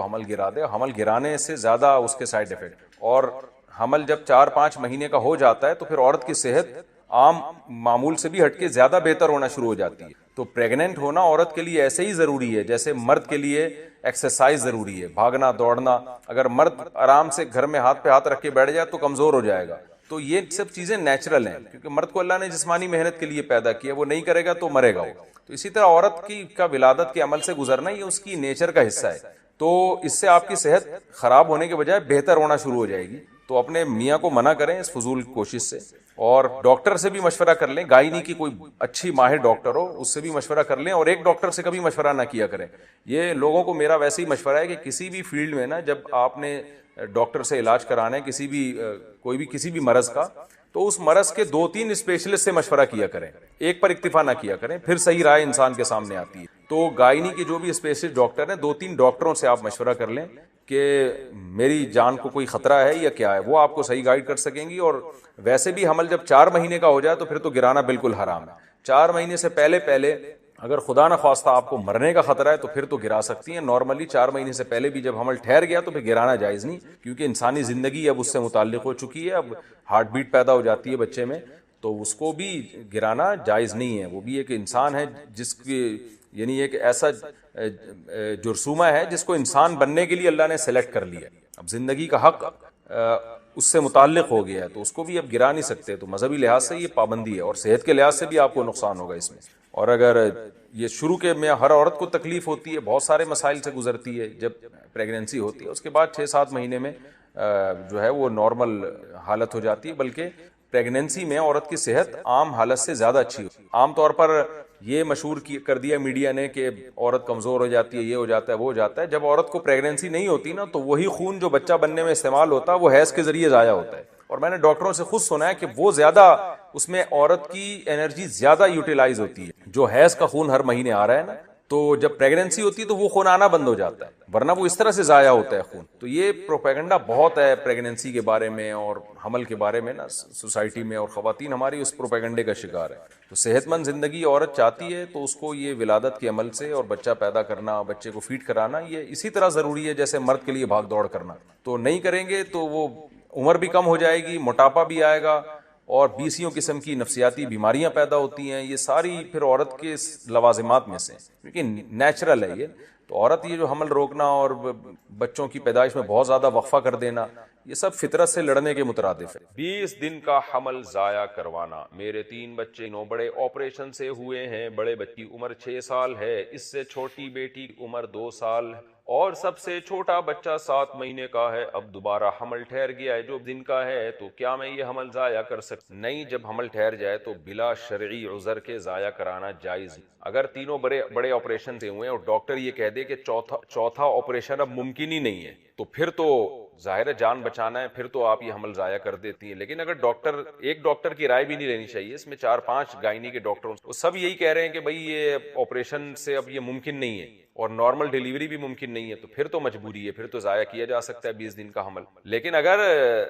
حمل گرا دے. حمل گرانے سے زیادہ اس کے سائڈ افیکٹ. اور حمل جب 4-5 مہینے کا ہو جاتا ہے تو پھر عورت کی صحت عام معمول سے بھی ہٹ کے زیادہ بہتر ہونا شروع ہو جاتی ہے. تو پریگننٹ ہونا عورت کے لیے ایسے ہی ضروری ہے جیسے مرد کے لیے ایکسرسائز ضروری ہے, بھاگنا دوڑنا. اگر مرد آرام سے گھر میں ہاتھ پہ ہاتھ رکھ کے بیٹھ جائے تو کمزور ہو جائے گا. تو یہ سب چیزیں نیچرل ہیں, کیونکہ مرد کو اللہ نے جسمانی محنت کے لیے پیدا کیا, وہ نہیں کرے گا تو مرے گا وہ. تو اسی طرح عورت کا ولادت کے عمل سے گزرنا یہ اس کی نیچر کا حصہ ہے. تو اس سے آپ کی صحت خراب ہونے کے بجائے بہتر ہونا شروع ہو جائے گی. تو اپنے میاں کو منع کریں اس فضول کوشش سے, اور ڈاکٹر سے بھی مشورہ کر لیں. گائنی کی کوئی اچھی ماہر ڈاکٹر ہو اس سے بھی مشورہ کر لیں, اور ایک ڈاکٹر سے کبھی مشورہ نہ کیا کریں. یہ لوگوں کو میرا ویسے ہی مشورہ ہے کہ کسی بھی فیلڈ میں نا, جب آپ نے ڈاکٹر سے علاج کرانا ہے کسی بھی مرض کا, تو اس مرض کے 2-3 اسپیشلسٹ سے مشورہ کیا کریں, ایک پر اکتفا نہ کیا کریں, پھر صحیح رائے انسان کے سامنے آتی ہے. تو گائنی کے جو بھی اسپیشلسٹ ڈاکٹر ہیں 2-3 ڈاکٹروں سے آپ مشورہ کر لیں کہ میری جان کو کوئی خطرہ ہے یا کیا ہے, وہ آپ کو صحیح گائیڈ کر سکیں گی. اور ویسے بھی حمل جب 4 مہینے کا ہو جائے تو پھر تو گرانا بالکل حرام ہے. 4 مہینے سے پہلے اگر خدا نہ خواستہ آپ کو مرنے کا خطرہ ہے تو پھر تو گرا سکتی ہیں. نارملی 4 مہینے سے پہلے بھی جب حمل ٹھہر گیا تو پھر گرانا جائز نہیں, کیونکہ انسانی زندگی اب اس سے متعلق ہو چکی ہے. اب ہارٹ بیٹ پیدا ہو جاتی ہے بچے میں, تو اس کو بھی گرانا جائز نہیں ہے. وہ بھی ایک انسان ہے جس کی یعنی ایک ایسا جرثومہ ہے جس کو انسان بننے کے لیے اللہ نے سلیکٹ کر لیا. اب زندگی کا حق اس سے متعلق ہو گیا ہے, تو اس کو بھی اب گرا نہیں سکتے. تو مذہبی لحاظ سے یہ پابندی ہے, اور صحت کے لحاظ سے بھی آپ کو نقصان ہوگا اس میں. اور اگر یہ شروع کے میں ہر عورت کو تکلیف ہوتی ہے, بہت سارے مسائل سے گزرتی ہے جب پریگننسی ہوتی ہے, اس کے بعد 6-7 مہینے میں جو ہے وہ نارمل حالت ہو جاتی ہے. بلکہ پریگننسی میں عورت کی صحت عام حالت سے زیادہ اچھی ہوتی ہے. عام طور پر یہ مشہور کر دیا میڈیا نے کہ عورت کمزور ہو جاتی ہے, یہ ہو جاتا ہے, وہ ہو جاتا ہے. جب عورت کو پریگننسی نہیں ہوتی نا, تو وہی خون جو بچہ بننے میں استعمال ہوتا ہے وہ حیض کے ذریعے ضائع ہوتا ہے. اور میں نے ڈاکٹروں سے خود سنا ہے کہ وہ زیادہ اس میں عورت کی انرجی زیادہ یوٹیلائز ہوتی ہے. جو حیض کا خون ہر مہینے آ رہا ہے نا, تو جب پریگننسی ہوتی ہے تو وہ خون آنا بند ہو جاتا ہے, ورنہ وہ اس طرح سے ضائع ہوتا ہے خون. تو یہ پروپیگنڈا بہت ہے پریگننسی کے بارے میں اور حمل کے بارے میں نا سوسائٹی میں, اور خواتین ہماری اس پروپیگنڈے کا شکار ہے. تو صحت مند زندگی عورت چاہتی ہے تو اس کو یہ ولادت کے عمل سے اور بچہ پیدا کرنا, بچے کو فیڈ کرانا, یہ اسی طرح ضروری ہے جیسے مرد کے لیے بھاگ دوڑ کرنا. تو نہیں کریں گے تو وہ عمر بھی کم ہو جائے گی, موٹاپا بھی آئے گا, اور 20 قسم کی نفسیاتی بیماریاں پیدا ہوتی ہیں. یہ ساری پھر عورت کے لوازمات میں سے, کیونکہ نیچرل ہے یہ. تو عورت یہ جو حمل روکنا اور بچوں کی پیدائش میں بہت زیادہ وقفہ کر دینا, یہ سب فطرت سے لڑنے کے مترادف ہے. 20 دن کا حمل ضائع کروانا. میرے 3 بچے 9 بڑے آپریشن سے ہوئے ہیں. بڑے بچے کی عمر 6 سال ہے, اس سے چھوٹی بیٹی کی عمر 2 سال اور سب سے چھوٹا بچہ 7 مہینے کا ہے. اب دوبارہ حمل ٹھہر گیا ہے جو دن کا ہے, تو کیا میں یہ حمل ضائع کر سکتا؟ نہیں, جب حمل ٹھہر جائے تو بلا شرعی عذر کے ضائع کرانا جائز. اگر تینوں بڑے آپریشن سے ہوئے اور ڈاکٹر یہ کہہ دے کہ چوتھا آپریشن اب ممکن ہی نہیں ہے, تو پھر تو ظاہر ہے جان بچانا ہے, پھر تو آپ یہ حمل ضائع کر دیتی ہیں. لیکن اگر ایک ڈاکٹر کی رائے بھی نہیں لینی چاہیے, اس میں 4-5 گائنی کے ڈاکٹر وہ سب یہی کہہ رہے ہیں کہ بھئی یہ آپریشن سے اب یہ ممکن نہیں ہے اور نارمل ڈیلیوری بھی ممکن نہیں ہے, تو پھر تو مجبوری ہے, پھر تو ضائع کیا جا سکتا ہے 20 دن کا حمل. لیکن اگر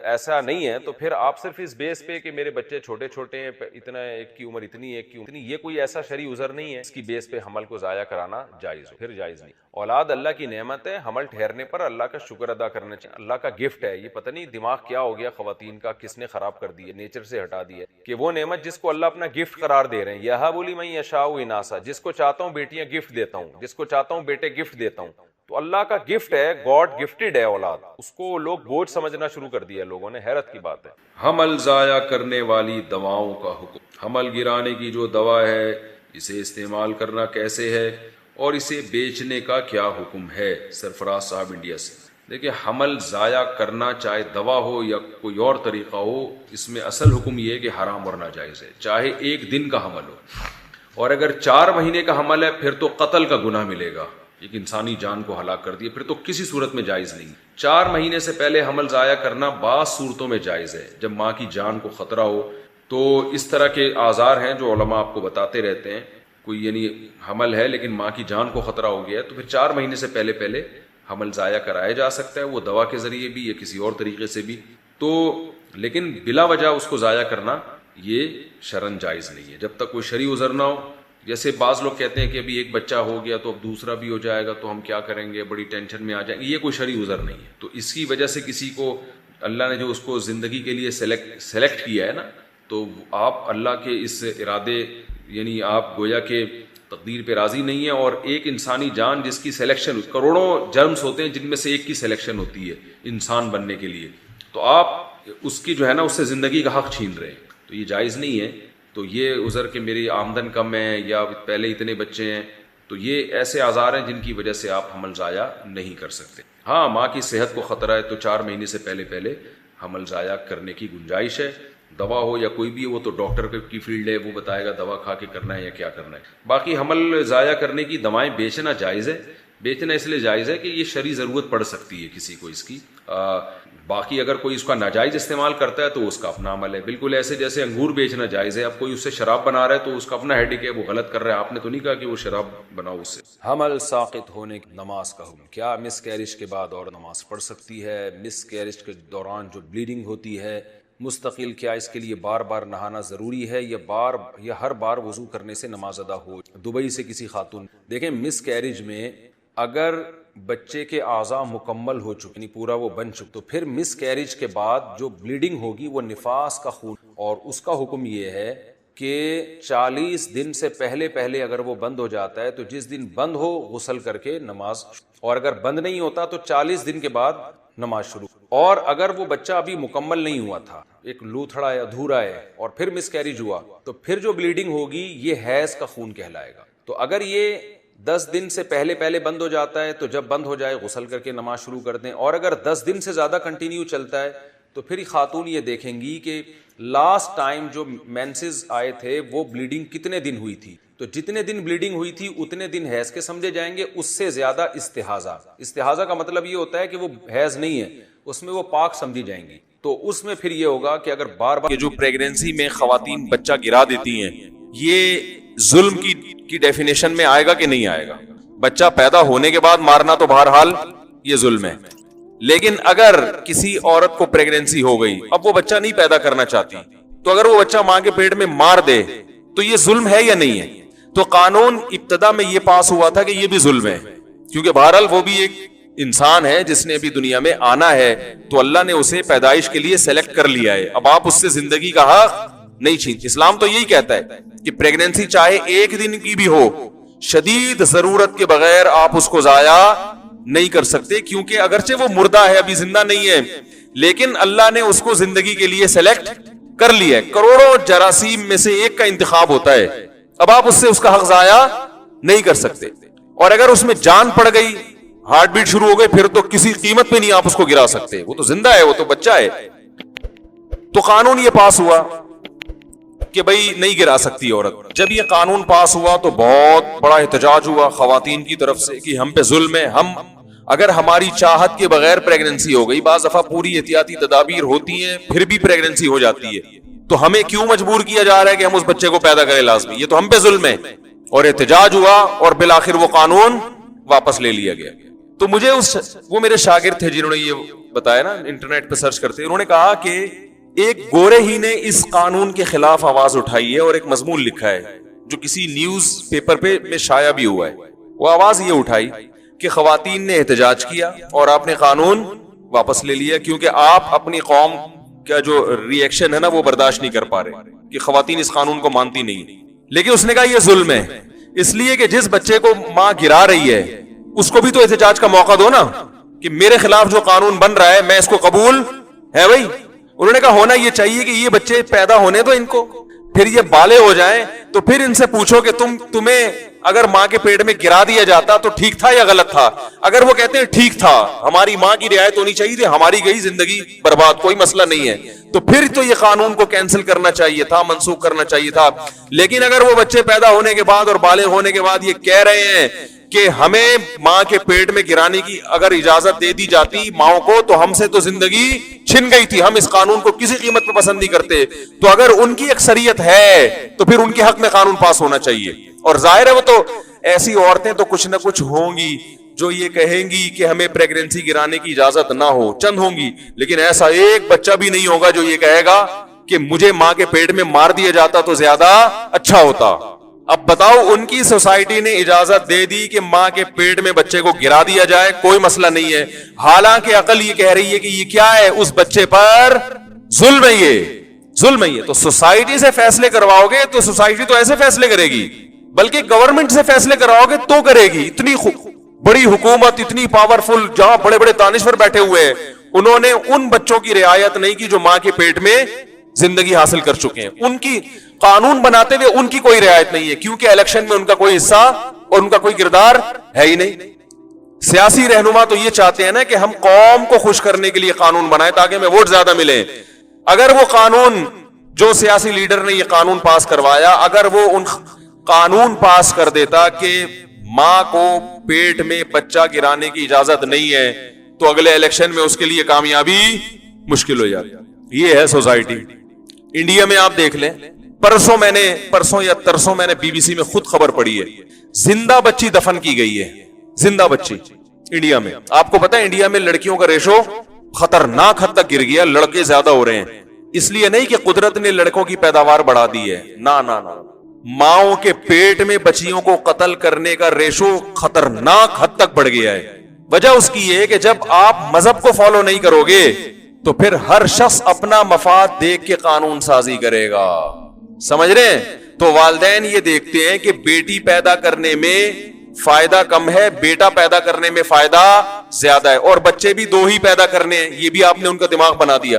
ایسا نہیں ہے تو پھر آپ صرف اس بیس پہ کہ میرے بچے چھوٹے چھوٹے ہیں, اتنا ایک کی عمر اتنی, ایک کی عمر اتنی, یہ کوئی ایسا شرعی عذر نہیں ہے اس کی بیس پہ حمل کو ضائع کرانا جائز ہو, پھر جائز نہیں. اولاد اللہ کی نعمت ہے, حمل ٹھہرنے پر اللہ کا شکر ادا کرنا چاہیے. اللہ کا گفٹ ہے یہ. پتہ نہیں دماغ کیا ہو گیا خواتین کا, کس نے خراب کر دی ہے, نیچر سے ہٹا دی ہے کہ وہ نعمت جس کو اللہ اپنا گفٹ قرار دے رہے ہیں. یہاں بولی میں یشاء اناسا, جس کو چاہتا ہوں بیٹیاں گفٹ دیتا ہوں, جس کو چاہتا ہوں بیٹے گفٹ دیتا ہوں. تو اللہ کا گفٹ ہے, گاڈ گفٹڈ ہے اولاد. اس کو لوگ بوجھ سمجھنا شروع کر دیا لوگوں نے, حیرت کی بات ہے. حمل ضائع کرنے والی دواؤں کا حکم. حمل گرانے کی جو دوا ہے اسے استعمال کرنا کیسے ہے اور اسے بیچنے کا کیا حکم ہے؟ سرفراز صاحب انڈیا سے. دیکھیں, حمل ضائع کرنا چاہے دوا ہو یا کوئی اور طریقہ ہو, اس میں اصل حکم یہ ہے کہ حرام اور ناجائز ہے. چاہے 1 دن کا حمل ہو, اور اگر 4 مہینے کا حمل ہے پھر تو قتل کا گناہ ملے گا, ایک انسانی جان کو ہلاک کر دیا, پھر تو کسی صورت میں جائز نہیں. 4 مہینے سے پہلے حمل ضائع کرنا بعض صورتوں میں جائز ہے, جب ماں کی جان کو خطرہ ہو. تو اس طرح کے آزار ہیں جو علماء آپ کو بتاتے رہتے ہیں. کوئی یعنی حمل ہے لیکن ماں کی جان کو خطرہ ہو گیا ہے, تو پھر 4 مہینے سے پہلے حمل ضائع کرایا جا سکتا ہے, وہ دوا کے ذریعے بھی یا کسی اور طریقے سے بھی. تو لیکن بلا وجہ اس کو ضائع کرنا یہ شرعاً جائز نہیں ہے. جب تک کوئی شرعی عذر نہ ہو جیسے بعض لوگ کہتے ہیں کہ ابھی ایک بچہ ہو گیا تو اب دوسرا بھی ہو جائے گا تو ہم کیا کریں گے, بڑی ٹینشن میں آ جائیں گے, یہ کوئی شرعی عذر نہیں ہے. تو اس کی وجہ سے کسی کو اللہ نے جو اس کو زندگی کے لیے سلیکٹ کیا ہے نا, تو آپ اللہ کے اس ارادے یعنی آپ گویا کہ تقدیر پہ راضی نہیں ہے. اور ایک انسانی جان جس کی سلیکشن, کروڑوں جرمز ہوتے ہیں جن میں سے ایک کی سلیکشن ہوتی ہے انسان بننے کے لیے, تو آپ اس کی جو ہے نا اس سے زندگی کا حق چھین رہے ہیں, تو یہ جائز نہیں ہے. تو یہ عذر کہ میری آمدن کم ہے یا پہلے اتنے بچے ہیں, تو یہ ایسے آزار ہیں جن کی وجہ سے آپ حمل ضائع نہیں کر سکتے. ہاں ماں کی صحت کو خطرہ ہے تو 4 مہینے سے پہلے حمل ضائع کرنے کی گنجائش ہے. دوا ہو یا کوئی بھی, وہ تو ڈاکٹر کی فیلڈ ہے, وہ بتائے گا دوا کھا کے کرنا ہے یا کیا کرنا ہے. باقی حمل ضائع کرنے کی دوائیں بیچنا جائز ہے. بیچنا اس لیے جائز ہے کہ یہ شرعی ضرورت پڑ سکتی ہے کسی کو اس کی. باقی اگر کوئی اس کا ناجائز استعمال کرتا ہے تو اس کا اپنا عمل ہے. بالکل ایسے جیسے انگور بیچنا جائز ہے, اب کوئی اس سے شراب بنا رہا ہے تو اس کا اپنا ہیڈک ہے, وہ غلط کر رہا ہے. آپ نے تو نہیں کہا کہ وہ شراب بناؤ اس سے. حمل ساقط ہونے کی نماز کا حکم کیا مس کیریج کے بعد اور نماز پڑھ سکتی ہے؟ مس کیریج کے دوران جو بلیڈنگ ہوتی ہے مستقل, کیا اس کے لیے بار بار نہانا ضروری ہے یا ہر بار وضو کرنے سے نماز ادا ہو؟ دبئی سے کسی خاتون. دیکھیں مس کیریج میں اگر بچے کے اعضاء مکمل ہو چکے, یعنی پورا وہ بن چکے, تو پھر مس کیریج کے بعد جو بلیڈنگ ہوگی وہ نفاس کا خون, اور اس کا حکم یہ ہے کہ 40 دن سے پہلے اگر وہ بند ہو جاتا ہے تو جس دن بند ہو غسل کر کے نماز, اور اگر بند نہیں ہوتا تو 40 دن کے بعد نماز شروع. اور اگر وہ بچہ ابھی مکمل نہیں ہوا تھا, ایک لوتھڑا ہے, ادھورا ہے, اور پھر مس کیریج ہوا, تو پھر جو بلیڈنگ ہوگی یہ حیض کا خون کہلائے گا. تو اگر یہ 10 دن سے پہلے بند ہو جاتا ہے تو جب بند ہو جائے غسل کر کے نماز شروع کر دیں. اور اگر 10 دن سے زیادہ کنٹینیو چلتا ہے تو پھر خاتون یہ دیکھیں گی کہ لاسٹ ٹائم جو مینسز آئے تھے وہ بلیڈنگ کتنے دن ہوئی تھی, تو جتنے دن بلیڈنگ ہوئی تھی اتنے دن حیض کے سمجھے جائیں گے, اس سے زیادہ استحاضہ کا مطلب یہ ہوتا ہے کہ وہ حیض نہیں ہے, اس میں وہ پاک سمجھی جائیں گی. تو اس میں پھر یہ ہوگا کہ اگر بار جو پریگنینسی میں خواتین بچہ گرا دیتی ہیں, یہ ظلم کی ڈیفینیشن میں آئے گا کہ نہیں آئے گا؟ بچہ پیدا ہونے کے بعد مارنا تو بہرحال یہ ظلم ہے, لیکن اگر کسی عورت کو پریگنینسی ہو گئی, اب وہ بچہ نہیں پیدا کرنا چاہتی, تو اگر وہ بچہ ماں کے پیٹ میں مار دے تو یہ ظلم ہے یا نہیں ہے؟ تو قانون ابتدا میں یہ پاس ہوا تھا کہ یہ بھی ظلم ہے, کیونکہ بہرحال وہ بھی ایک انسان ہے جس نے ابھی دنیا میں آنا ہے, تو اللہ نے اسے پیدائش کے لیے سلیکٹ کر لیا ہے. اب آپ اس سے زندگی کا حق نہیں چھین. اسلام تو یہی کہتا ہے کہ پریگنینسی چاہے 1 دن کی بھی ہو, شدید ضرورت کے بغیر آپ اس کو ضائع نہیں کر سکتے, کیونکہ اگرچہ وہ مردہ ہے, ابھی زندہ نہیں ہے, لیکن اللہ نے اس کو زندگی کے لیے سلیکٹ کر لیا ہے. کروڑوں جراثیم میں سے ایک کا انتخاب ہوتا ہے, اب آپ اس سے اس کا حق ضائع نہیں کر سکتے. اور اگر اس میں جان پڑ گئی, ہارٹ بیٹ شروع ہو گئی, پھر تو کسی قیمت پہ نہیں آپ اس کو گرا سکتے, وہ تو زندہ ہے, وہ تو بچہ ہے. تو قانون یہ پاس ہوا کہ بھئی نہیں گرا سکتی عورت. جب یہ قانون پاس ہوا تو بہت بڑا احتجاج ہوا خواتین کی طرف سے کہ ہم پہ ظلم ہے, ہم اگر ہماری چاہت کے بغیر پریگننسی ہو گئی, بعض دفعہ پوری احتیاطی تدابیر ہوتی ہیں پھر بھی پریگننسی ہو جاتی ہے, تو ہمیں کیوں مجبور کیا جا رہا ہے کہ ہم اس بچے کو پیدا کریں لازمی؟ یہ تو ہم پہ ظلم ہے. اور احتجاج ہوا اور بالآخر وہ قانون واپس لے لیا گیا. تو مجھے وہ میرے شاگرد تھے جنہوں نے یہ بتایا نا, انٹرنیٹ پہ سرچ کرتے, انہوں نے کہا کہ ایک گورے ہی نے اس قانون کے خلاف آواز اٹھائی ہے اور ایک مضمون لکھا ہے جو کسی نیوز پیپر پہ میں شائع بھی ہوا ہے. وہ آواز یہ اٹھائی کہ خواتین نے احتجاج کیا اور آپ نے قانون واپس لے لیا, کیونکہ آپ اپنی قوم کا جو ری ایکشن ہے نا وہ برداشت نہیں کر پا رہے کہ خواتین اس قانون کو مانتی نہیں. لیکن اس نے کہا یہ ظلم ہے, اس لیے کہ جس بچے کو ماں گرا رہی ہے اس کو بھی تو احتجاج کا موقع دو نا, کہ میرے خلاف جو قانون بن رہا ہے میں اس کو قبول ہے بھائی. انہوں نے کہا ہونا یہ چاہیے کہ یہ بچے پیدا ہونے تو ان کو, پھر یہ بالغ ہو جائیں تو پھر ان سے پوچھو کہ تمہیں اگر ماں کے پیٹ میں گرا دیا جاتا تو ٹھیک تھا یا غلط تھا؟ اگر وہ کہتے ہیں ٹھیک تھا, ہماری ماں کی رعایت ہونی چاہیے تھی, ہماری گئی زندگی برباد, کوئی مسئلہ نہیں ہے, تو پھر تو یہ قانون کو کینسل کرنا چاہیے تھا, منسوخ کرنا چاہیے تھا. لیکن اگر وہ بچے پیدا ہونے کے بعد اور بالغ ہونے کے بعد یہ کہہ رہے ہیں کہ ہمیں ماں کے پیٹ میں گرانے کی اگر اجازت دے دی جاتی ماؤں کو تو ہم سے تو زندگی چھن گئی تھی, ہم اس قانون کو کسی قیمت پہ پسند نہیں کرتے, تو اگر ان کی اکثریت ہے تو پھر ان کے حق میں قانون پاس ہونا چاہیے. اور ظاہر ہے وہ تو ایسی عورتیں تو کچھ نہ کچھ ہوں گی جو یہ کہیں گی کہ ہمیں پریگننسی گرانے کی اجازت نہ ہو, چند ہوں گی, لیکن ایسا ایک بچہ بھی نہیں ہوگا جو یہ کہے گا کہ مجھے ماں کے پیٹ میں مار دیا جاتا تو زیادہ اچھا ہوتا. اب بتاؤ ان کی سوسائٹی نے اجازت دے دی کہ ماں کے پیٹ میں بچے کو گرا دیا جائے, کوئی مسئلہ نہیں ہے, حالانکہ عقل یہ کہہ رہی ہے کہ یہ کیا ہے, اس بچے پر ظلم ہے, یہ ظلم ہے یہ. تو سوسائٹی سے فیصلے کرواؤ گے تو سوسائٹی تو ایسے فیصلے کرے گی, بلکہ گورنمنٹ سے فیصلے کرواؤ گے تو کرے گی. اتنی بڑی حکومت, اتنی پاورفل, جہاں بڑے بڑے دانشور بیٹھے ہوئے ہیں, انہوں نے ان بچوں کی رعایت نہیں کی جو ماں کے پیٹ میں زندگی حاصل کر چکے ہیں. ان کی قانون بناتے ہوئے ان کی کوئی رعایت نہیں ہے, کیونکہ الیکشن میں ان کا کوئی حصہ اور ان کا کوئی کردار ہے ہی نہیں. سیاسی رہنما تو یہ چاہتے ہیں نا کہ ہم قوم کو خوش کرنے کے لیے قانون بنائیں تاکہ ہمیں ووٹ زیادہ ملے. اگر وہ قانون, جو سیاسی لیڈر نے یہ قانون پاس کروایا, اگر وہ ان قانون پاس کر دیتا کہ ماں کو پیٹ میں بچہ گرانے کی اجازت نہیں ہے, تو اگلے الیکشن میں اس کے لیے کامیابی مشکل ہو جاتی. یہ ہے سوسائٹی. انڈیا میں آپ دیکھ لیں, پرسوں یا ترسوں میں نے بی بی سی میں خود خبر پڑھی ہے, زندہ بچی دفن کی گئی ہے, زندہ بچی انڈیا میں. آپ کو پتا ہے انڈیا میں لڑکیوں کا ریشو خطرناک حد تک گر گیا, لڑکے زیادہ ہو رہے ہیں. اس لیے نہیں کہ قدرت نے لڑکوں کی پیداوار بڑھا دی ہے, نہ نہ نہ, ماؤں کے پیٹ میں بچیوں کو قتل کرنے کا ریشو خطرناک حد تک بڑھ گیا ہے. وجہ اس کی یہ کہ جب آپ مذہب کو فالو نہیں کرو گے تو پھر ہر شخص اپنا مفاد دیکھ کے قانون سازی کرے گا. سمجھ رہے ہیں؟ تو والدین یہ دیکھتے ہیں کہ بیٹی پیدا کرنے میں فائدہ کم ہے, بیٹا پیدا کرنے میں فائدہ زیادہ ہے, اور بچے بھی 2 ہی پیدا کرنے ہیں. یہ بھی آپ نے ان کا دماغ بنا دیا.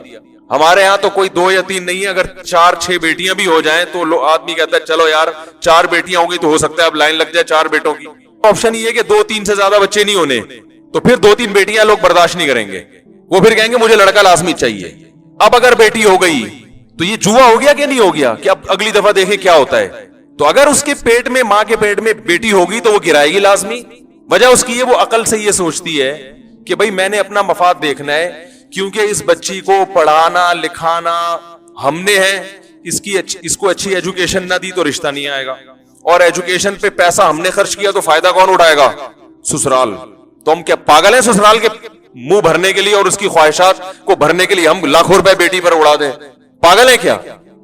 ہمارے ہاں تو کوئی 2 یا 3 نہیں ہے, اگر 4-6 بیٹیاں بھی ہو جائیں تو آدمی کہتا ہے چلو یار 4 بیٹیاں ہوں گی تو ہو سکتا ہے اب لائن لگ جائے 4 بیٹوں کی. آپشن یہ ہے کہ 2-3 سے زیادہ بچے نہیں ہونے, تو پھر 2-3 بیٹیاں لوگ برداشت نہیں کریں گے, وہ پھر کہیں گے مجھے لڑکا لازمی چاہیے. اب اگر بیٹی ہو گئی تو یہ جوا ہو گیا کہ نہیں ہو گیا, کہ اب اگلی دفعہ دیکھیں کیا ہوتا ہے. تو اگر اس کے پیٹ میں, ماں کے پیٹ میں بیٹی ہوگی تو وہ گرائے گی لازمی. وجہ اس کی ہے وہ عقل سے یہ سوچتی ہے کہ بھائی میں نے اپنا مفاد دیکھنا ہے, کیونکہ اس بچی کو پڑھانا لکھانا ہم نے ہے, اس کو اچھی ایجوکیشن نہ دی تو رشتہ نہیں آئے گا, اور ایجوکیشن پہ پیسہ ہم نے خرچ کیا تو فائدہ کون اٹھائے گا؟ سسرال. تو ہم کیا پاگل ہیں سسرال کے منہ بھرنے کے لیے اور اس کی خواہشات کو بھرنے کے لیے ہم لاکھوں روپے بیٹی پر اڑا دیں؟ پاگل ہے کیا؟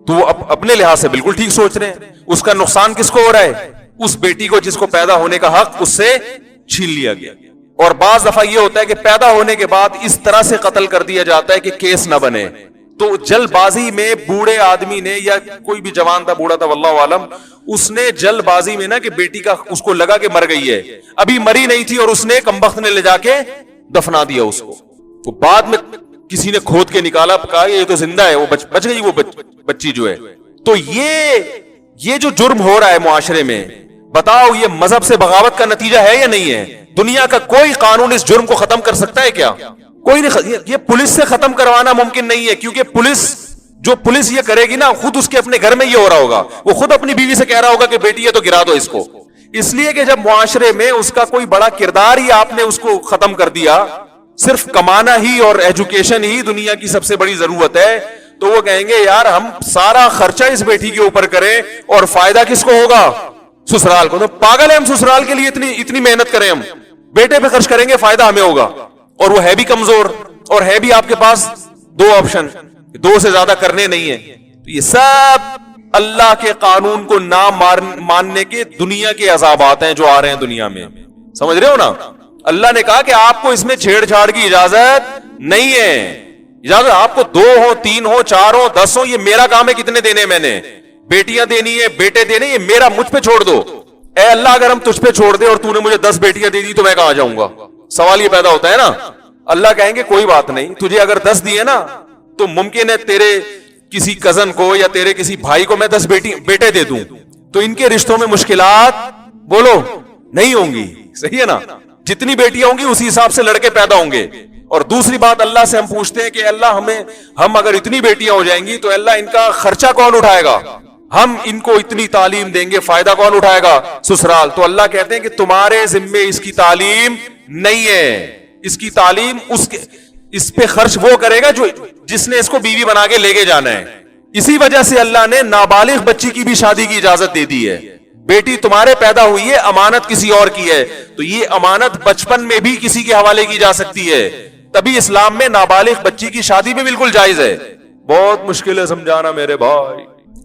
تو وہ اپنے لحاظ سے بالکل ٹھیک سوچ رہے ہیں. اس کا نقصان کس کو ہو رہا ہے؟ اس بیٹی کو جس کو پیدا ہونے کا حق اس سے چھین لیا گیا. اور بعض دفعہ یہ ہوتا ہے کہ پیدا ہونے کے بعد اس طرح سے قتل کر دیا جاتا ہے کہ کیس نہ بنے. تو جلد بازی میں بوڑھے آدمی نے, یا کوئی بھی جوان تھا, بوڑھا تھا واللہ عالم, اس نے جلد بازی میں نا کہ بیٹی کا اس کو لگا کہ مر گئی ہے, ابھی مری نہیں تھی, اور اس نے کمبخت نے لے جا کے دفنا دیا اس کو. وہ بعد میں کسی نے کھود کے نکالا, کہا یہ تو زندہ ہے, وہ بچ گئی وہ بچی جو ہے. تو یہ جو جرم ہو رہا ہے معاشرے میں, بتاؤ یہ مذہب سے بغاوت کا نتیجہ ہے یا نہیں ہے؟ دنیا کا کوئی قانون اس جرم کو ختم کر سکتا ہے کیا؟ کوئی نہیں. یہ پولیس سے ختم کروانا ممکن نہیں ہے, کیونکہ پولیس یہ کرے گی نا, خود اس کے اپنے گھر میں یہ ہو رہا ہوگا, وہ خود اپنی بیوی سے کہہ رہا ہوگا کہ بیٹی ہے تو گرا دو اس کو. اس لیے کہ جب معاشرے میں اس کا کوئی بڑا کردار ہی آپ نے اس کو ختم کر دیا, صرف کمانا ہی اور ایجوکیشن ہی دنیا کی سب سے بڑی ضرورت ہے, تو وہ کہیں گے یار ہم سارا خرچہ اس بیٹی کے اوپر کریں اور فائدہ کس کو ہوگا؟ سسرال کو. تو پاگل ہے ہم سسرال کے لیے اتنی محنت کریں, ہم بیٹے پہ خرچ کریں گے فائدہ ہمیں ہوگا, اور وہ ہے بھی کمزور, اور ہے بھی آپ کے پاس 2 آپشن, 2 سے زیادہ کرنے نہیں ہے. تو یہ سب اللہ کے قانون کو نہ ماننے کے دنیا کے عذابات ہیں جو آ رہے ہیں دنیا میں. سمجھ رہے ہو نا؟ اللہ نے کہا کہ آپ کو اس میں چھیڑ چھاڑ کی اجازت نہیں ہے. اجازت آپ کو 2 ہو 3 ہو 4 ہو 10 ہو, یہ میرا کام ہے کتنے دینے میں نے, بیٹیاں دینی ہے بیٹے دینے, یہ میرا, مجھ پہ چھوڑ دو. اے اللہ اگر ہم تجھ پہ چھوڑ دے اور تو نے مجھے 10 بیٹیاں دے دی تو میں کہاں جاؤں گا؟ سوال یہ پیدا ہوتا ہے نا. اللہ کہیں گے کوئی بات نہیں, تجھے اگر 10 دیے نا تو ممکن ہے تیرے کسی کزن کو یا تیرے کسی بھائی کو میں 10 بیٹے دے دوں, تو ان کے رشتوں میں مشکلات بولو نہیں ہوں گی. صحیح ہے نا؟ جتنی بیٹیاں ہوں گی اسی حساب سے لڑکے پیدا ہوں گے. اور دوسری بات اللہ سے ہم پوچھتے ہیں کہ اللہ ہم اگر اتنی بیٹیاں ہو جائیں گی تو اللہ ان کا خرچہ کون اٹھائے گا؟ ہم ان کو اتنی تعلیم دیں گے, فائدہ کون اٹھائے گا؟ سسرال. تو اللہ کہتے ہیں کہ تمہارے ذمے اس کی تعلیم نہیں ہے, اس کی تعلیم اس پہ خرچ وہ کرے گا جس نے اس کو بیوی بنا کے لے کے جانا ہے. اسی وجہ سے اللہ نے نابالغ بچی کی بھی شادی کی اجازت دے دی ہے. بیٹی تمہارے پیدا ہوئی ہے, امانت کسی اور کی ہے, تو یہ امانت بچپن میں بھی کسی کے حوالے کی جا سکتی ہے. تبھی اسلام میں نابالغ بچی کی شادی بھی بالکل جائز ہے. بہت مشکل ہے سمجھانا میرے بھائی.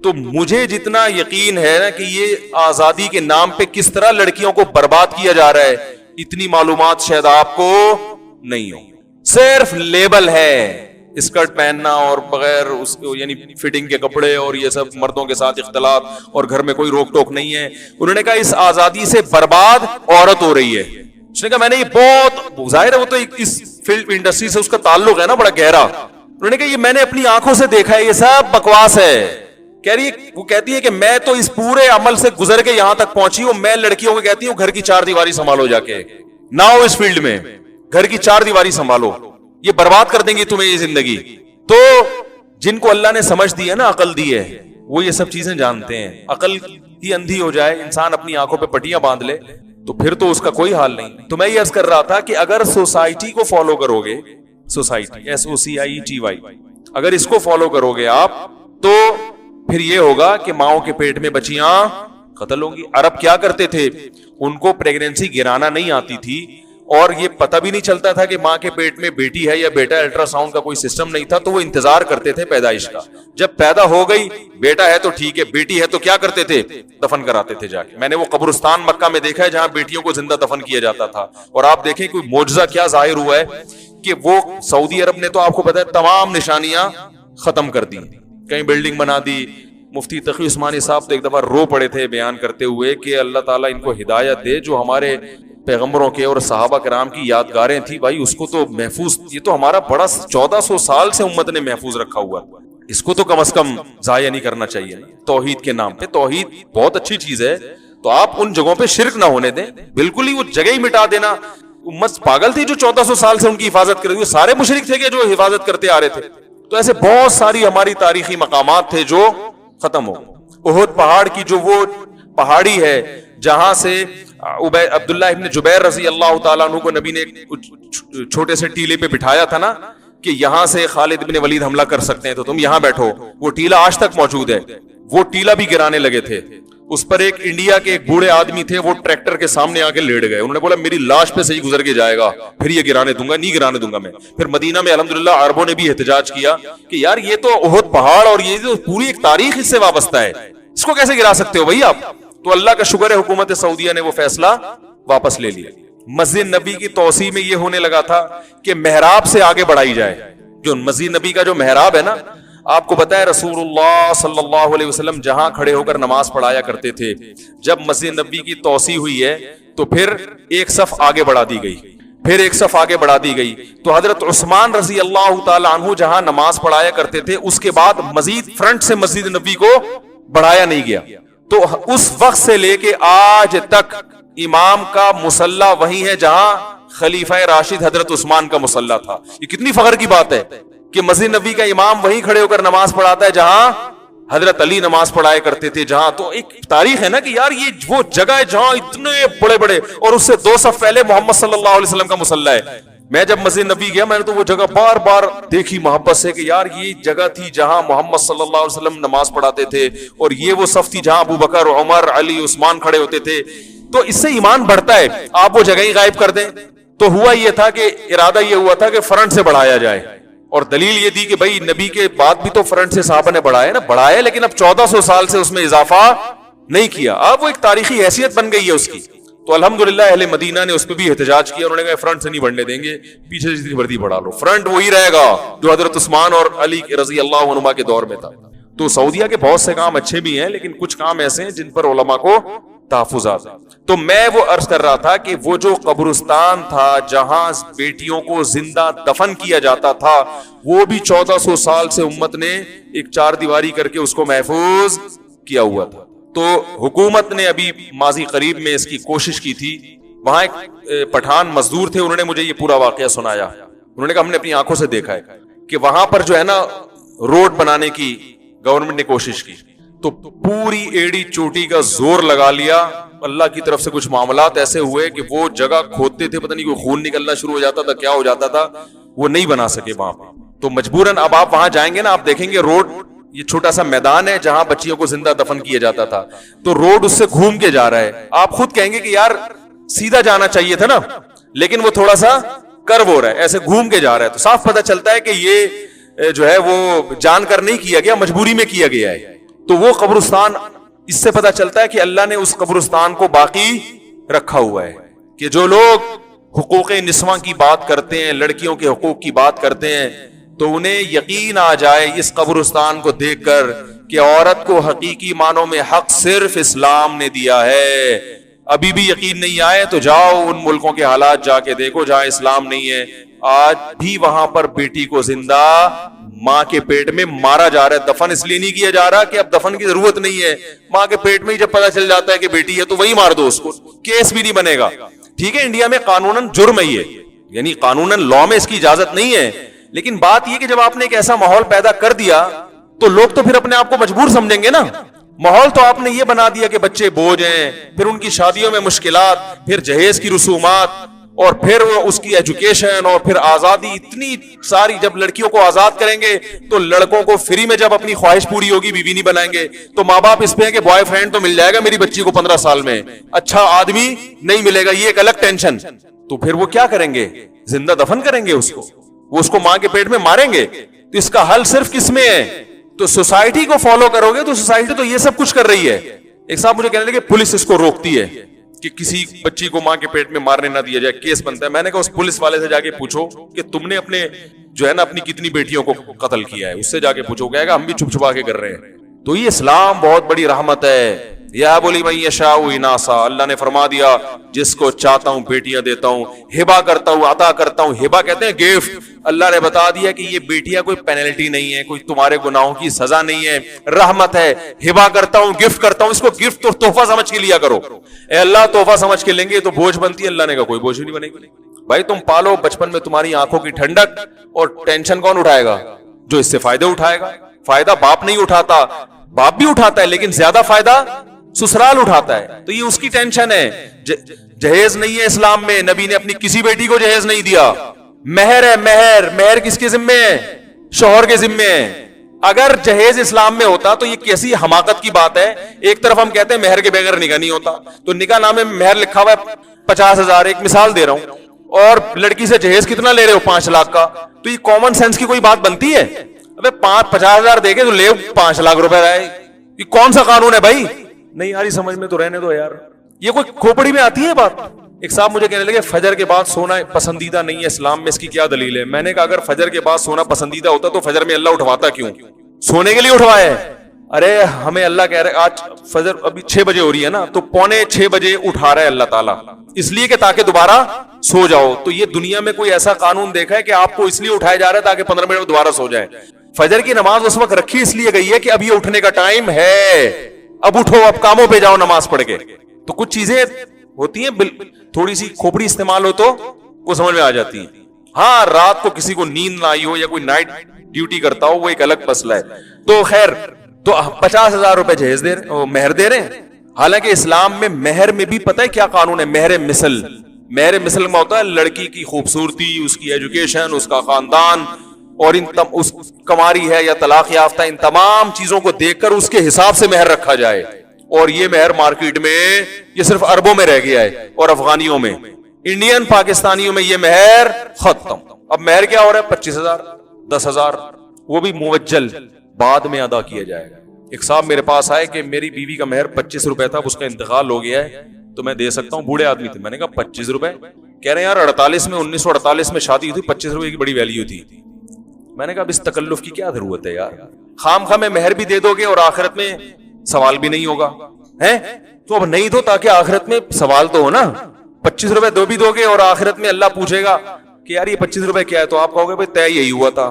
تو مجھے جتنا یقین ہے نا کہ یہ آزادی کے نام پہ کس طرح لڑکیوں کو برباد کیا جا رہا ہے، اتنی معلومات شاید آپ کو نہیں ہو. صرف لیبل ہے، اسکرٹ پہننا اور بغیر اس یعنی فٹنگ کے کپڑے اور یہ سب، مردوں کے ساتھ اختلاط اور گھر میں کوئی روک ٹوک نہیں ہے. انہوں نے کہا اس آزادی سے برباد عورت ہو رہی ہے. اس نے کہا میں نے یہ بہت ظاہر ہے وہ تو اس فلم انڈسٹری سے اس کا تعلق ہے نا بڑا گہرا. انہوں نے کہا یہ میں نے اپنی آنکھوں سے دیکھا ہے، یہ سب بکواس ہے. وہ کہتی ہے کہ میں تو اس پورے عمل سے گزر کے یہاں تک پہنچی ہوں. میں لڑکیوں کو کہتی ہوں گھر کی چار دیواری سنبھالو، جا کے نہ ہو اس فیلڈ میں، گھر کی چار دیواری سنبھالو، یہ برباد کر دیں گی تمہیں یہ زندگی. تو جن کو اللہ نے سمجھ دی ہے نا، عقل دی ہے، وہ یہ سب چیزیں جانتے ہیں. عقل ہی اندھی ہو جائے، انسان اپنی آنکھوں پہ پٹیاں باندھ لے تو پھر تو اس کا کوئی حال نہیں. تو میں یہ عرض کر رہا تھا کہ اگر سوسائٹی کو فالو کرو گے، سوسائٹی SOCIETY، اگر اس کو فالو کرو گے آپ، تو پھر یہ ہوگا کہ ماؤں کے پیٹ میں بچیاں قتل ہوں گی. عرب کیا کرتے تھے، ان کو پریگننسی گرانا نہیں آتی تھی اور یہ پتہ بھی نہیں چلتا تھا کہ ماں کے پیٹ میں بیٹی ہے یا بیٹا، الٹرا ساؤنڈ کا کوئی سسٹم نہیں تھا، تو وہ انتظار کرتے تھے پیدائش کا. جب پیدا ہو گئی، بیٹا ہے تو ٹھیک ہے، بیٹی ہے تو کیا کرتے تھے، دفن کراتے تھے جا کے. میں نے وہ قبرستان مکہ میں دیکھا ہے جہاں بیٹیوں کو زندہ دفن کیا جاتا تھا. اور آپ دیکھیں کوئی معجزہ کیا ظاہر ہوا ہے کہ وہ سعودی عرب نے تو آپ کو پتا ہے تمام نشانیاں ختم کر دی، کہیں بلڈنگ بنا دی. مفتی تقی عثمانی صاحب تو ایک دفعہ رو پڑے تھے بیان کرتے ہوئے کہ اللہ تعالیٰ ان کو ہدایت دے، جو ہمارے پیغمبروں کے اور صحابہ کرام کی یادگاریں تھی بھائی، اس کو تو محفوظ، یہ تو ہمارا بڑا 1400 سال سے امت نے محفوظ رکھا ہوا، اس کو تو کم از کم ضائع نہیں کرنا چاہیے. توحید کے نام پہ، توحید بہت اچھی چیز ہے، تو آپ ان جگہوں پہ شرک نہ ہونے دیں، بالکل ہی وہ جگہ ہی مٹا دینا. امت پاگل تھی جو 1400 سال سے ان کی حفاظت کر رہی، وہ سارے مشرک تھے کہ جو حفاظت کرتے آ رہے تھے. تو ایسے بہت ساری ہماری تاریخی مقامات تھے جو ختم ہو. احد پہاڑ کی جو وہ پہاڑی ہے جہاں سے عبداللہ ابن جبیر رضی اللہ تعالیٰ عنہ کو نبی نے چھوٹے سے ٹیلے پہ بٹھایا تھا نا کہ یہاں سے خالد ابن ولید حملہ کر سکتے ہیں تو تم یہاں بیٹھو، وہ ٹیلا آج تک موجود ہے. وہ ٹیلا بھی گرانے لگے تھے. اس پر ایک انڈیا کے ایک بوڑھے آدمی تھے، وہ ٹریکٹر کے سامنے آ کے لیٹ گئے. انہوں نے بولا میری لاش پہ سے ہی گزر کے جائے گا، پھر یہ گرانے دوں گا، نہیں گرانے دوں گا میں. پھر مدینہ میں الحمدللہ عربوں نے بھی احتجاج کیا کہ یار یہ تو احد پہاڑ اور یہ تو پوری ایک تاریخ اس سے وابستہ ہے، اس کو کیسے گرا سکتے ہو بھائی آپ. تو اللہ کا شکر ہے حکومت سعودیہ نے وہ فیصلہ واپس لے لیا. مسجد نبی کی توسیع میں یہ ہونے لگا تھا کہ محراب سے آگے بڑھائی جائے. جو مسجد نبی کا جو محراب ہے نا، آپ کو پتا ہے رسول اللہ صلی اللہ علیہ وسلم جہاں کھڑے ہو کر نماز پڑھایا کرتے تھے، جب مسجد نبی کی توسیع ہوئی ہے تو پھر ایک صف آگے بڑھا دی گئی، پھر ایک صف آگے بڑھا دی گئی. تو حضرت عثمان رضی اللہ تعالی عنہ جہاں نماز پڑھایا کرتے تھے، اس کے بعد مزید فرنٹ سے مسجد نبی کو بڑھایا نہیں گیا. تو اس وقت سے لے کے آج تک امام کا مصلی وہی ہے جہاں خلیفہ راشد حضرت عثمان کا مصلی تھا. یہ کتنی فخر کی بات ہے کہ مسجد نبی کا امام وہیں کھڑے ہو کر نماز پڑھاتا ہے جہاں حضرت علی نماز پڑھایا کرتے تھے. جہاں تو ایک تاریخ ہے نا کہ یار یہ وہ جگہ ہے جہاں اتنے بڑے بڑے، اور اس سے 2 صف پہلے محمد صلی اللہ علیہ وسلم کا مصلی ہے. میں جب مسجد نبی گیا، میں نے تو وہ جگہ بار بار دیکھی محبت سے کہ یار یہ جگہ تھی جہاں محمد صلی اللہ علیہ وسلم نماز پڑھاتے تھے، اور یہ وہ صف تھی جہاں ابو بکر، عمر، علی، عثمان کھڑے ہوتے تھے. تو اس سے ایمان بڑھتا ہے. آپ وہ جگہ ہی غائب کر دیں. تو ہوا یہ تھا کہ ارادہ یہ ہوا تھا کہ فرنٹ سے بڑھایا جائے، اور دلیل یہ دی کہ بھائی نبی کے بعد بھی تو فرنٹ سے صحابہ نے بڑھایا نا، بڑھایا، لیکن اب 1400 سال سے اس میں اضافہ نہیں کیا. اب وہ ایک تاریخی حیثیت بن گئی ہے اس کی. تو الحمدللہ اہل مدینہ نے اس پہ بھی احتجاج کیا. انہوں نے کہا فرنٹ سے نہیں بڑھنے دیں گے، پیچھے سے جتنی مرضی بڑھا لو، فرنٹ وہی رہے گا جو حضرت عثمان اور علی رضی اللہ عنہما کے دور میں تھا. تو سعودیہ کے بہت سے کام اچھے بھی ہیں، لیکن کچھ کام ایسے ہیں جن پر علماء کو تحفظات ہیں. تو میں وہ عرض کر رہا تھا کہ وہ جو قبرستان تھا جہاں بیٹیوں کو زندہ دفن کیا جاتا تھا، وہ بھی 1400 سال سے امت نے ایک چار دیواری کر کے اس کو محفوظ کیا ہوا تھا. تو حکومت نے ابھی ماضی قریب میں اس کی کوشش کی تھی. وہاں ایک پٹھان مزدور تھے، انہوں نے مجھے یہ پورا واقعہ سنایا. انہوں نے کہا ہم نے اپنی آنکھوں سے دیکھا ہے کہ وہاں پر جو ہے نا روڈ بنانے کی گورنمنٹ نے کوشش کی، تو پوری ایڑی چوٹی کا زور لگا لیا. اللہ کی طرف سے کچھ معاملات ایسے ہوئے کہ وہ جگہ کھودتے تھے، پتہ نہیں کوئی خون نکلنا شروع ہو جاتا تھا، کیا ہو جاتا تھا، وہ نہیں بنا سکے وہاں پہ. تو مجبوراً اب آپ وہاں جائیں گے نا، آپ دیکھیں گے روڈ، یہ چھوٹا سا میدان ہے جہاں بچیوں کو زندہ دفن کیا جاتا تھا، تو روڈ اس سے گھوم کے جا رہا ہے. آپ خود کہیں گے کہ یار سیدھا جانا چاہیے تھا نا، لیکن وہ تھوڑا سا کرو ہو رہا ہے، ایسے گھوم کے جا رہا ہے. تو صاف پتہ چلتا ہے کہ یہ جو ہے وہ جان کر نہیں کیا گیا، مجبوری میں کیا گیا ہے. تو وہ قبرستان، اس سے پتہ چلتا ہے کہ اللہ نے اس قبرستان کو باقی رکھا ہوا ہے کہ جو لوگ حقوق نسواں کی بات کرتے ہیں، لڑکیوں کے حقوق کی بات کرتے ہیں، تو انہیں یقین آ جائے اس قبرستان کو دیکھ کر کہ عورت کو حقیقی معنوں میں حق صرف اسلام نے دیا ہے. ابھی بھی یقین نہیں آئے تو جاؤ ان ملکوں کے حالات جا کے دیکھو جہاں اسلام نہیں ہے. آج بھی وہاں پر بیٹی کو زندہ ماں کے پیٹ میں مارا جا رہا ہے. دفن اس لیے نہیں کیا جا رہا کہ اب دفن کی ضرورت نہیں ہے، ماں کے پیٹ میں ہی جب پتا چل جاتا ہے کہ بیٹی ہے تو وہی مار دو اس کو، کیس بھی نہیں بنے گا. ٹھیک ہے، انڈیا میں قانوناً جرم ہے یہ، یعنی قانوناً لا میں اس کی اجازت نہیں ہے، لیکن بات یہ کہ جب آپ نے ایک ایسا ماحول پیدا کر دیا تو لوگ تو پھر اپنے آپ کو مجبور سمجھیں گے نا. ماحول تو آپ نے یہ بنا دیا کہ بچے بوجھ ہیں، پھر ان کی شادیوں میں مشکلات، پھر جہیز کی رسومات، اور پھر اس کی ایجوکیشن، اور پھر آزادی اتنی ساری. جب لڑکیوں کو آزاد کریں گے تو لڑکوں کو فری میں جب اپنی خواہش پوری ہوگی بیوی نہیں بنائیں گے، تو ماں باپ اس پہ ہیں کہ بوائے فرینڈ تو مل جائے گا میری بچی کو 15 سال میں، اچھا آدمی نہیں ملے گا، یہ ایک الگ ٹینشن. تو پھر وہ کیا کریں گے؟ زندہ دفن کریں گے اس کو، وہ اس کو ماں کے پیٹ میں ماریں گے. تو اس کا حل صرف کس میں ہے؟ تو سوسائٹی کو فالو کرو گے تو سوسائٹی تو یہ سب کچھ کر رہی ہے. ایک صاحب مجھے کہنے لگے پولیس اس کو روکتی ہے کہ کسی بچی کو ماں کے پیٹ میں مارنے نہ دیا جائے، کیس بنتا ہے. میں نے کہا اس پولیس والے سے جا کے پوچھو کہ تم نے اپنے جو ہے نا اپنی کتنی بیٹیوں کو قتل کیا ہے، اس سے جا کے پوچھو. کہے گا ہم بھی چھپ چھپا کے کر رہے ہیں. تو یہ اسلام بہت بڑی رحمت ہے. یا بولی من یشاء اناسا، اللہ نے فرما دیا جس کو چاہتا ہوں بیٹیاں دیتا ہوں، ہبا کرتا ہوں، عطا کرتا ہوں. ہبا کہتے ہیں گفٹ. اللہ نے بتا دیا کہ یہ بیٹیاں کوئی پینلٹی نہیں ہے، کوئی تمہارے گناہوں کی سزا نہیں ہے، رحمت ہے. ہبا کرتا ہوں، گفٹ کرتا ہوں. اس کو گفٹ اور تحفہ سمجھ کے لیا کرو. اے اللہ تحفہ سمجھ کے لیں گے تو بوجھ بنتی ہے. اللہ نے کہا کوئی بوجھ نہیں بنے گی. بھائی تم پالو بچپن میں تمہاری آنکھوں کی ٹھنڈک، اور ٹینشن کون اٹھائے گا؟ جو اس سے فائدہ اٹھائے گا. فائدہ باپ نہیں اٹھاتا، باپ بھی اٹھاتا ہے لیکن زیادہ فائدہ سسرال اٹھاتا ہے. تو یہ اس کی ٹینشن ہے. جہیز نہیں ہے اسلام میں، نبی نے اپنی کسی بیٹی کو جہیز نہیں دیا. مہر ہے، مہر. مہر کس کے ذمے ہے؟ شوہر کے ذمے ہے. اگر جہیز اسلام میں ہوتا تو یہ کیسی حماقت کی بات ہے. ایک طرف ہم کہتے ہیں مہر کے بغیر نکاح نہیں ہوتا، تو نکاح نامے میں مہر لکھا ہوا ہے 50,000. ایک مثال دے رہا ہوں. اور لڑکی سے جہیز کتنا لے رہے ہو؟ 5 لاکھ کا. تو یہ کامن سینس کی کوئی بات بنتی ہے؟ ابے 50,000 دے کے تو لے 5 لاکھ روپے رہے. یہ کون سا قانون ہے بھائی؟ نہیں یاری سمجھ میں تو رہنے دو یار، یہ کوئی کھوپڑی میں آتی ہے بات. ایک صاحب مجھے کہنے لگے فجر کے بعد سونا پسندیدہ نہیں ہے اسلام میں، اس کی کیا دلیل ہے؟ میں نے کہا اگر فجر کے بعد سونا پسندیدہ ہوتا تو فجر میں اللہ اٹھواتا کیوں؟ سونے کے لیے اٹھوایا ہے. ارے ہمیں اللہ کہہ رہے آج فجر ابھی 6 بجے ہو رہی ہے نا، تو 5:45 بجے اٹھا رہا ہے اللہ تعالیٰ، اس لیے کہ تاکہ دوبارہ سو جاؤ. تو یہ دنیا میں کوئی ایسا قانون دیکھا ہے کہ آپ کو اس لیے اٹھایا جا رہا ہے تاکہ 15 منٹ میں دوبارہ سو جائے؟ فجر کی نماز اس وقت رکھی اس لیے گئی ہے کہ اب یہ اٹھنے کا ٹائم ہے، اب اٹھو، اب کاموں پہ جاؤ نماز پڑھ کے. تو کچھ چیزیں ہوتی ہیں تھوڑی سی کھوپڑی استعمال ہو تو وہ سمجھ میں آ جاتی ہیں. ہاں رات کو کسی کو نیند نہ آئی ہو یا کوئی نائٹ ڈیوٹی کرتا ہو وہ ایک الگ مسئلہ ہے. تو خیر، تو 50,000 روپے جہیز دے رہے، مہر دے رہے ہیں. حالانکہ اسلام میں مہر میں بھی پتہ ہے کیا قانون ہے؟ مہر مثل. مہر مثل میں ہوتا ہے لڑکی کی خوبصورتی، اس کی ایجوکیشن، اس کا خاندان، اور اس کماری ہے یا طلاق یافتہ، ان تمام چیزوں کو دیکھ کر اس کے حساب سے مہر رکھا جائے. اور یہ مہر مارکیٹ میں یہ صرف اربوں میں رہ گیا ہے، اور افغانیوں میں، انڈین پاکستانیوں میں یہ مہر ختم. اب مہر کیا ہو رہا ہے؟ 25,000، 10,000، وہ بھی موجل بعد میں ادا کیا جائے گا. ایک صاحب میرے پاس آئے کہ میری بیوی کا مہر 25 روپے تھا، اس کا انتقال ہو گیا ہے تو میں دے سکتا ہوں. بوڑھے آدمی تھے. میں نے کہا 25 روپے؟ کہہ رہے ہیں یار 1948 میں شادی ہوئی تھی، 25 روپے کی بڑی ویلیو تھی. میں نے کہا اب اس تکلف کی کیا ضرورت ہے یار؟ خام خواہ میں مہر بھی دے دو گے اور آخرت میں سوال بھی نہیں ہوگا ہے. تو اب نہیں دو تاکہ آخرت میں سوال تو ہو نا. 25 روپے دو بھی دو گے اور آخرت میں اللہ پوچھے گا کہ یار یہ 25 روپے کیا ہے، تو آپ کہو گے بھائی طے یہی ہوا تھا.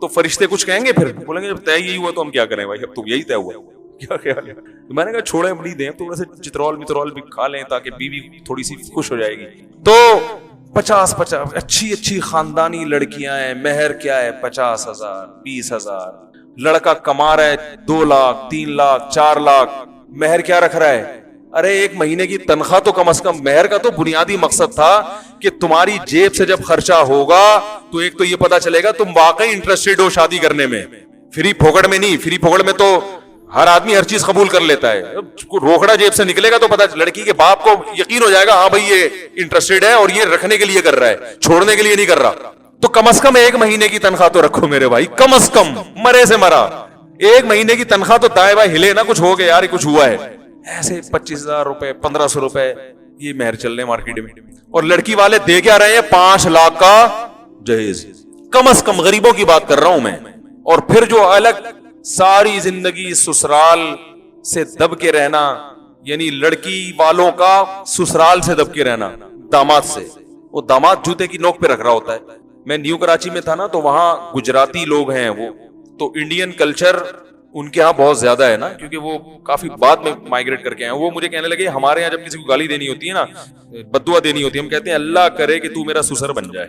تو فرشتے کچھ کہیں گے، پھر بولیں گے جب طے یہی ہوا تو ہم کیا کریں بھائی، اب تو یہی طے ہوا. کیا خیال ہے؟ میں نے کہا چھوڑیں بڑی دیں، تھوڑا سا چترول بھی کھا لیں تاکہ بیوی تھوڑی سی خوش ہو جائے گی. تو 50 اچھی خاندانی لڑکیاں ہیں، مہر کیا ہے 50,000، 20,000. لڑکا کما رہا ہے 2 لاکھ، 3 لاکھ، 4 لاکھ، مہر کیا رکھ رہا ہے؟ ارے 1 مہینے کی تنخواہ تو کم از کم. مہر کا تو بنیادی مقصد تھا کہ تمہاری جیب سے جب خرچہ ہوگا تو ایک تو یہ پتا چلے گا تم واقعی انٹرسٹڈ ہو شادی کرنے میں. فری پھوکڑ میں نہیں. فری پھوکڑ میں تو ہر آدمی ہر چیز قبول کر لیتا ہے. روکڑا جیب سے نکلے گا تو پتا لڑکی کے باپ کو یقین ہو جائے گا ہاں بھائی یہ انٹرسٹڈ ہے اور یہ رکھنے کے لیے کر رہا ہے، چھوڑنے کے لیے نہیں کر رہا. تو کم از کم 1 مہینے کی تنخواہ تو رکھو میرے بھائی، کم از کم، مرے سے مرا. ایک مہینے کی تنخواہ تو دائیں بائیں ہلے نا, کچھ ہو گیا یار, کچھ ہوا ہے, ایسے 25,000 روپے 1,500 روپے یہ مہر چل رہے ہیں مارکیٹ میں. اور لڑکی والے دے کے آ رہے ہیں 5 لاکھ کا جہیز, کم از کم غریبوں کی بات کر رہا ہوں میں. اور پھر جو الگ ساری زندگی سسرال سے دب کے رہنا, یعنی لڑکی والوں کا سسرال سے دب کے رہنا داماد سے, وہ داماد جوتے کی نوک پہ رکھ رہا ہوتا ہے. میں نیو کراچی میں تھا نا, تو وہاں گجراتی لوگ ہیں, وہ تو انڈین کلچر ان کے ہاں بہت زیادہ ہے نا, کیونکہ وہ کافی بعد میں مائگریٹ کر کے آئے. وہ مجھے کہنے لگے ہمارے یہاں جب کسی کو گالی دینی ہوتی ہے نا, بد دعا دینی ہوتی ہے, ہم کہتے ہیں اللہ کرے کہ تو میرا سسر بن جائے.